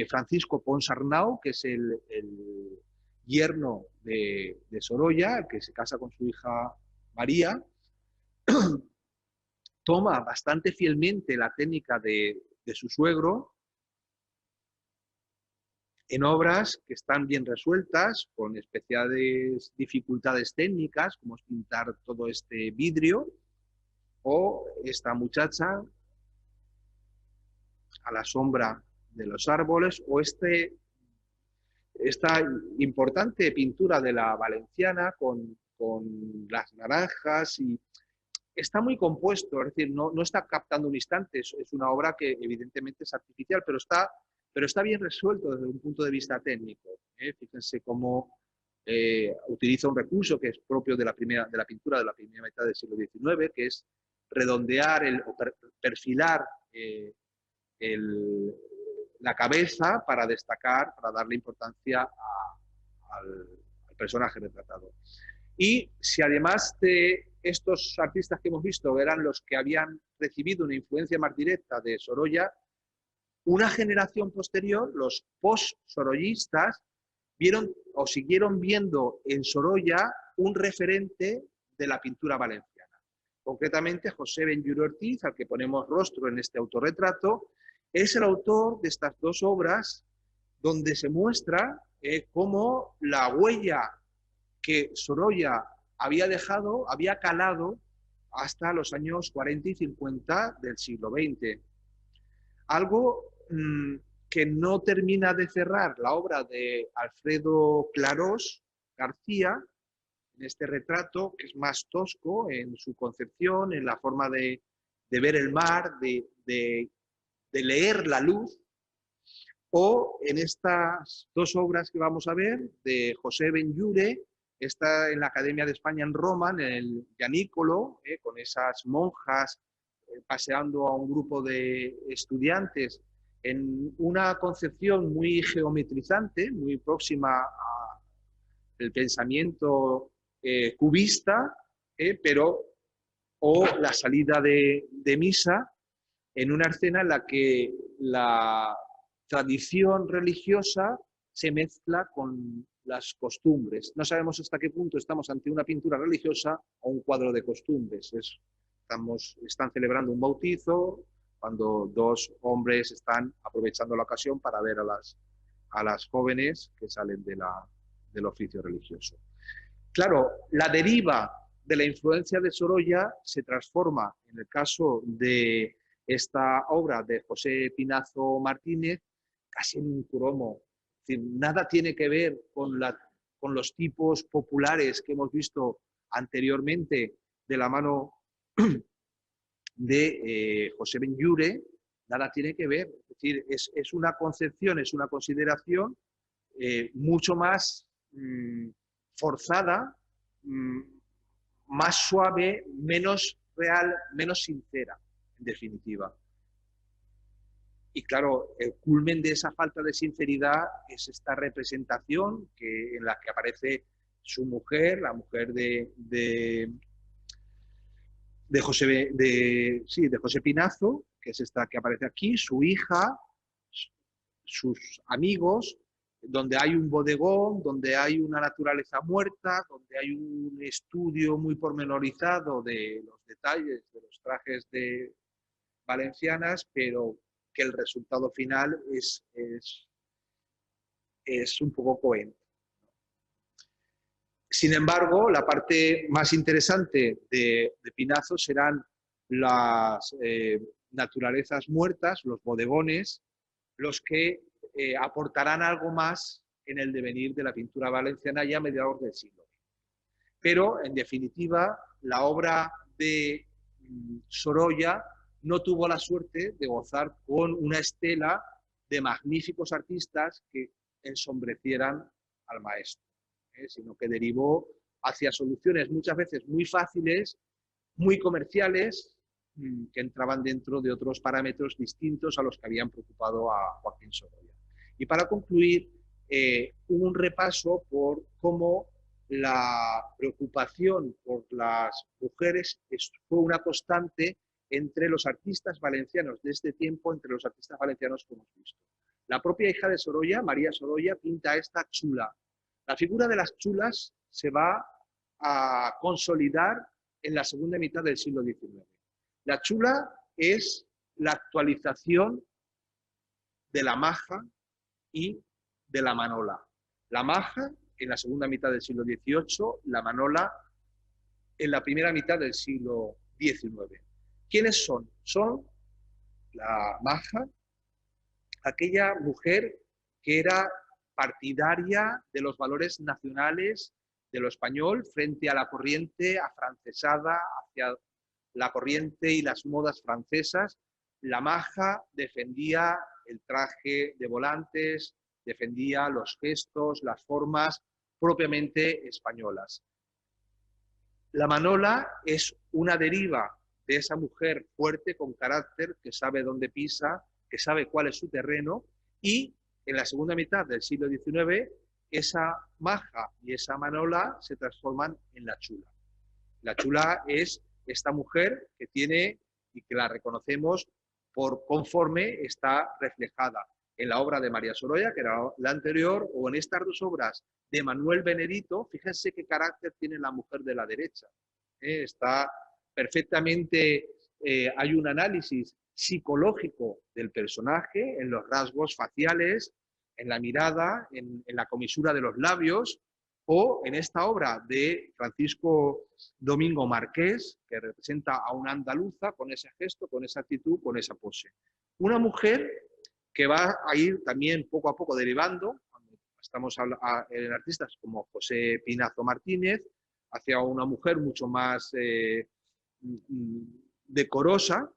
Francisco Pons Arnau, que es el yerno de Sorolla, que se casa con su hija María, toma bastante fielmente la técnica de su suegro en obras que están bien resueltas, con especiales dificultades técnicas, como es pintar todo este vidrio, o esta muchacha a la sombra de los árboles, o esta importante pintura de la valenciana con las naranjas, y está muy compuesto, es decir, no está captando un instante, es una obra que evidentemente es artificial, pero está bien resuelto desde un punto de vista técnico. Fíjense cómo utiliza un recurso que es propio de la pintura de la primera mitad del siglo XIX, que es redondear, perfilar la cabeza para destacar, para darle importancia al personaje retratado. Y si además de estos artistas que hemos visto eran los que habían recibido una influencia más directa de Sorolla, una generación posterior, los post-sorollistas, vieron o siguieron viendo en Sorolla un referente de la pintura valenciana. Concretamente, José Benlliure Ortiz, al que ponemos rostro en este autorretrato, es el autor de estas dos obras donde se muestra cómo la huella que Sorolla había dejado, había calado hasta los años 40 y 50 del siglo XX. Algo que no termina de cerrar la obra de Alfredo Clarós García, en este retrato, que es más tosco en su concepción, en la forma de ver el mar, de leer la luz, o en estas dos obras que vamos a ver, de José Benlliure, está en la Academia de España en Roma, en el Gianicolo, con esas monjas paseando a un grupo de estudiantes en una concepción muy geometrizante, muy próxima al pensamiento cubista, pero o la salida de misa en una escena en la que la tradición religiosa se mezcla con las costumbres. No sabemos hasta qué punto estamos ante una pintura religiosa o un cuadro de costumbres. Están celebrando un bautizo cuando dos hombres están aprovechando la ocasión para ver a las jóvenes que salen del oficio religioso. Claro, la deriva de la influencia de Sorolla se transforma, en el caso de esta obra de José Pinazo Martínez, casi en un cromo. Es decir, nada tiene que ver con los tipos populares que hemos visto anteriormente de la mano de José Benlliure, nada tiene que ver. Es decir, es una concepción, es una consideración mucho más forzada, más suave, menos real, menos sincera, en definitiva. Y claro, el culmen de esa falta de sinceridad es esta representación en la que aparece su mujer, la mujer de José Pinazo, que es esta que aparece aquí, su hija, sus amigos, donde hay un bodegón, donde hay una naturaleza muerta, donde hay un estudio muy pormenorizado de los detalles de los trajes de valencianas, pero que el resultado final es un poco coherente. Sin embargo, la parte más interesante de Pinazo serán las naturalezas muertas, los bodegones, los que aportarán algo más en el devenir de la pintura valenciana ya a mediados del siglo XX. Pero, en definitiva, la obra de Sorolla no tuvo la suerte de gozar con una estela de magníficos artistas que ensombrecieran al maestro, sino que derivó hacia soluciones muchas veces muy fáciles, muy comerciales, que entraban dentro de otros parámetros distintos a los que habían preocupado a Joaquín Sorolla. Y para concluir, un repaso por cómo la preocupación por las mujeres fue una constante entre los artistas valencianos de este tiempo, entre los artistas valencianos que hemos visto. La propia hija de Sorolla, María Sorolla, pinta esta chula. La figura de las chulas se va a consolidar en la segunda mitad del siglo XIX. La chula es la actualización de la maja y de la manola. La maja en la segunda mitad del siglo XVIII, la manola en la primera mitad del siglo XIX. ¿Quiénes son? Son la maja, aquella mujer que era partidaria de los valores nacionales de lo español frente a la corriente afrancesada, hacia la corriente y las modas francesas. La maja defendía el traje de volantes, defendía los gestos, las formas propiamente españolas. La manola es una deriva de esa mujer fuerte, con carácter, que sabe dónde pisa, que sabe cuál es su terreno, y en la segunda mitad del siglo XIX esa maja y esa manola se transforman en la chula. La chula es esta mujer que tiene y que la reconocemos por conforme está reflejada en la obra de María Sorolla, que era la anterior, o en estas dos obras de Manuel Benedito. Fíjense qué carácter tiene la mujer de la derecha. Está perfectamente hay un análisis psicológico del personaje en los rasgos faciales, en la mirada, en la comisura de los labios, o en esta obra de Francisco Domingo Marqués, que representa a una andaluza con ese gesto, con esa actitud, con esa pose. Una mujer que va a ir también poco a poco derivando, estamos en artistas como José Pinazo Martínez, hacia una mujer mucho más decorosa,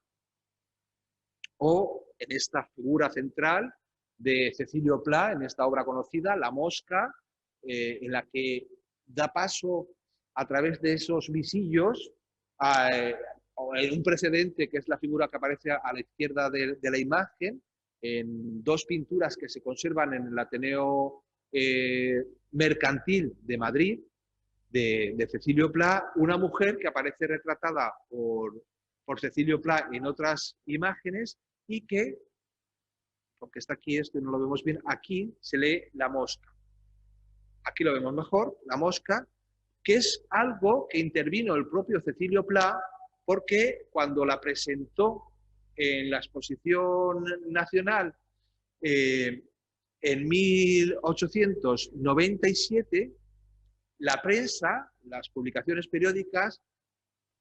o en esta figura central de Cecilio Pla, en esta obra conocida, La Mosca, en la que da paso a través de esos visillos a un precedente que es la figura que aparece a la izquierda de la imagen, en dos pinturas que se conservan en el Ateneo Mercantil de Madrid, de Cecilio Pla, una mujer que aparece retratada por Cecilio Pla en otras imágenes y que, porque está aquí esto y no lo vemos bien, aquí se lee La Mosca. Aquí lo vemos mejor, La Mosca, que es algo que intervino el propio Cecilio Pla, porque cuando la presentó en la Exposición Nacional en 1897, la prensa, las publicaciones periódicas,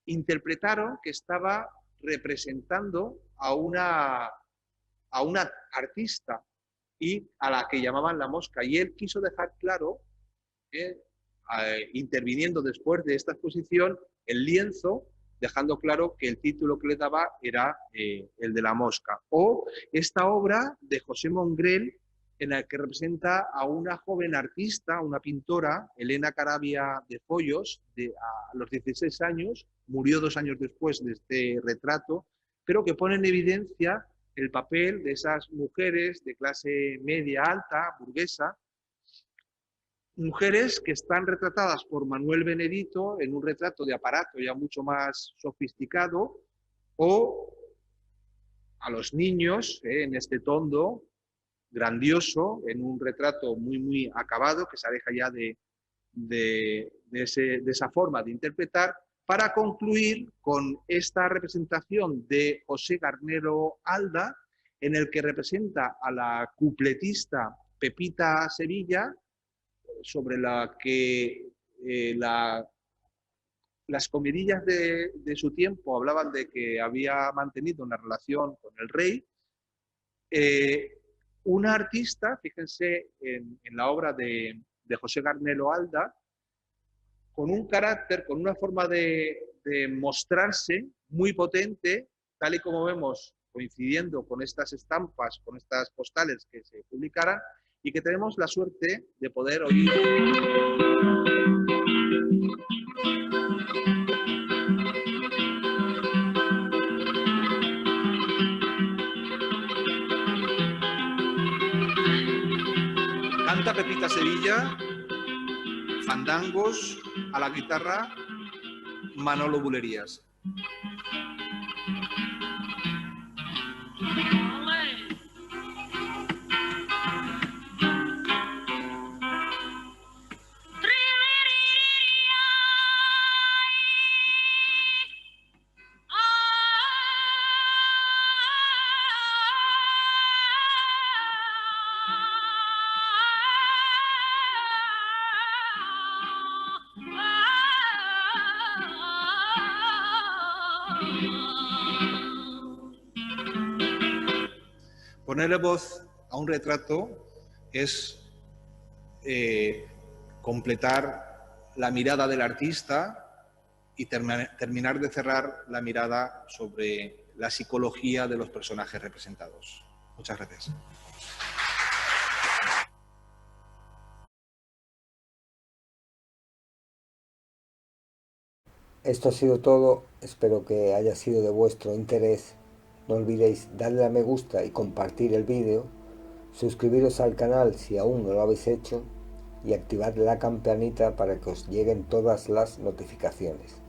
interpretaron que estaba representando a una artista y a la que llamaban La Mosca. Y él quiso dejar claro, interviniendo después de esta exposición, el lienzo, dejando claro que el título que le daba era el de La Mosca. O esta obra de José Mongrel, en la que representa a una joven artista, una pintora, Elena Caravia de Follos, a los 16 años, murió 2 años después de este retrato, pero que pone en evidencia el papel de esas mujeres de clase media alta, burguesa, mujeres que están retratadas por Manuel Benedito en un retrato de aparato ya mucho más sofisticado, o a los niños en este tondo grandioso, en un retrato muy, muy acabado, que se aleja ya de esa forma de interpretar, para concluir con esta representación de José Garnero Alda, en el que representa a la cupletista Pepita Sevilla, sobre la que las comidillas de su tiempo hablaban de que había mantenido una relación con el rey. Una artista, fíjense en la obra de José Garnero Alda, con un carácter, con una forma de mostrarse muy potente, tal y como vemos coincidiendo con estas estampas, con estas postales que se publicaran, y que tenemos la suerte de poder oír. Canta Pepita Sevilla, fandangos, a la guitarra, Manolo Bulerías. Ponerle voz a un retrato es completar la mirada del artista y terminar de cerrar la mirada sobre la psicología de los personajes representados. Muchas gracias. Esto ha sido todo, espero que haya sido de vuestro interés. No olvidéis darle a me gusta y compartir el vídeo, suscribiros al canal si aún no lo habéis hecho y activar la campanita para que os lleguen todas las notificaciones.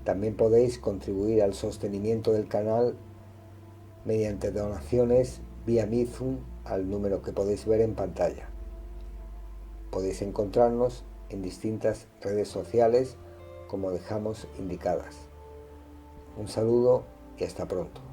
También podéis contribuir al sostenimiento del canal mediante donaciones vía Bizum al número que podéis ver en pantalla. Podéis encontrarnos en distintas redes sociales como dejamos indicadas. Un saludo y hasta pronto.